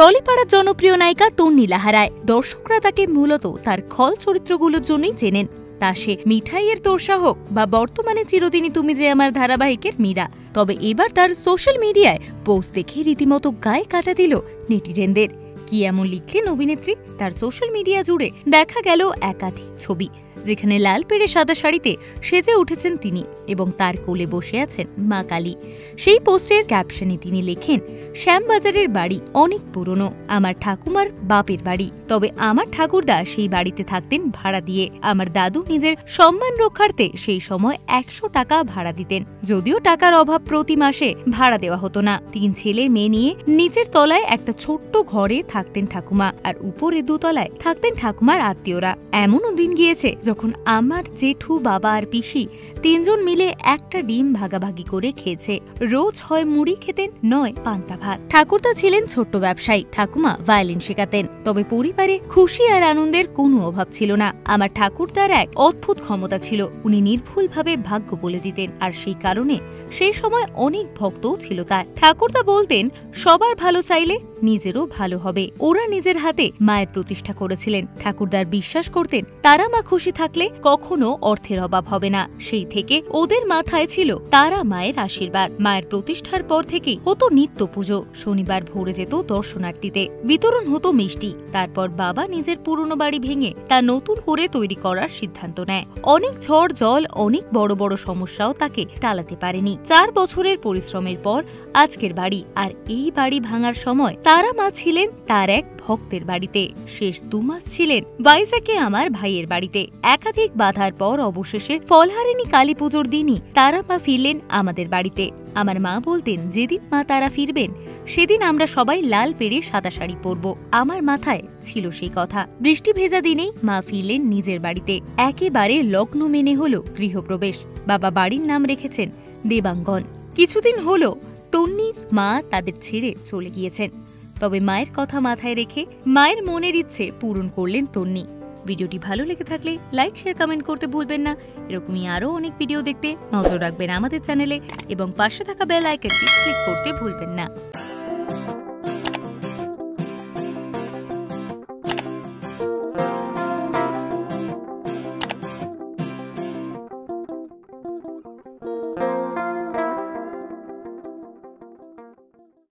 টলিপাড়ার জনপ্রিয় নায়িকা তন্নি লাহারায়। দর্শকরা তাকে মূলত তার খল চরিত্রগুলোর জন্যই চেনেন। তা সে মিঠাইয়ের তোরসা হোক বা বর্তমানে চিরদিনই তুমি যে আমার ধারাবাহিকের মীরা। তবে এবার তার সোশ্যাল মিডিয়ায় পোস্ট দেখে রীতিমতো গায়ে কাটা দিল নেটিজেনদের। কি এমন লিখলেন অভিনেত্রী? তার সোশ্যাল মিডিয়া জুড়ে দেখা গেল একাধিক ছবি, যেখানে লাল পেড়ে সাদা শাড়িতে সেজে উঠেছেন তিনি এবং তার কোলে বসে আছেন মা কালী। সেই পোস্টের ক্যাপশনে তিনি লেখেন, শ্যামবাজারের বাড়ি অনেক পুরনো, আমার ঠাকুমার বাপের বাড়ি। তবে আমার ঠাকুরদা সেই বাড়িতে থাকতেন ভাড়া দিয়ে। আমার দাদু নিজের সম্মান রক্ষার্থে সেই সময় 100 টাকা ভাড়া দিতেন। যদিও টাকার অভাব, প্রতি মাসে ভাড়া দেওয়া হতো না। 3 ছেলে মেয়ে নিয়ে নিচের তলায় একটা ছোট্ট ঘরে থাকতেন ঠাকুমা, আর উপরে 2 তলায় থাকতেন ঠাকুমার আত্মীয়রা। এমনও দিন গিয়েছে যখন আমার জেঠু, বাবা আর পিসি 3 জন মিলে একটা ডিম ভাগাভাগি করে খেয়েছে। রোজ হয় মুড়ি খেতেন, নয় পান্তা ভাত। ঠাকুরদা ছিলেন ছোট্ট ব্যবসায়ী, ঠাকুমা ভায়োলিন শেখাতেন। তবে পরিবারে খুশি আর আনন্দের কোনো অভাব ছিল না। আমার ঠাকুরদার এক অদ্ভুত ক্ষমতা ছিল, উনি নির্ভুলভাবে ভাগ্য বলে দিতেন, আর সেই কারণে সেই সময় অনেক ভক্তও ছিল তার। ঠাকুরদা বলতেন, সবার ভালো চাইলে নিজেরও ভালো হবে। ওরা নিজের হাতে মায়ের প্রতিষ্ঠা করেছিলেন। ঠাকুরদার বিশ্বাস করতেন, তারা মা খুশি থাকলে কখনো অর্থের অভাব হবে না। সেই থেকে ওদের মাথায় ছিল তারা মায়ের আশীর্বাদ। মায়ের প্রতিষ্ঠার পর থেকেই হতো নিত্য পুজো। শনিবার ভোরে যেত দর্শনার্থীতে, বিতরণ হতো মিষ্টি। তারপর বাবা নিজের পুরনো বাড়ি ভেঙে তা নতুন করে তৈরি করার সিদ্ধান্ত নেয়। অনেক ঝড় জল, অনেক বড় বড় সমস্যাও তাকে টালাতে পারেনি। 4 বছরের পরিশ্রমের পর আজকের বাড়ি। আর এই বাড়ি ভাঙার সময় তারা মা ছিলেন তার এক ভক্তের বাড়িতে, শেষ 2 মাস ছিলেন ভাইজ্যাকে আমার ভাইয়ের বাড়িতে। একাধিক বাধার পর অবশেষে ফলহারিণী কালী পুজোর দিনই তারা মা ফিরলেন আমাদের বাড়িতে। আমার মা বলতেন, যেদিন মা তারা ফিরবেন সেদিন আমরা সবাই লাল পেড়ে সাদা শাড়ি পরব। আমার মাথায় ছিল সেই কথা। বৃষ্টি ভেজা দিনেই মা ফিরলেন নিজের বাড়িতে। একেবারে লগ্ন মেনে হলো গৃহপ্রবেশ। বাবা বাড়ির নাম রেখেছেন দেবাঙ্গন। কিছুদিন হলো তন্নির মা তাদের ছেড়ে চলে গিয়েছেন। তবে মায়ের কথা মাথায় রেখে মায়ের মনের ইচ্ছে পূরণ করলেন তন্নি। ভিডিওটি ভালো লেগে থাকলে লাইক, শেয়ার, কমেন্ট করতে ভুলবেন না। এরকমই আরও অনেক ভিডিও দেখতে নজর রাখবেন আমাদের চ্যানেলে এবং পাশে থাকা বেল আইকনটি ক্লিক করতে ভুলবেন না।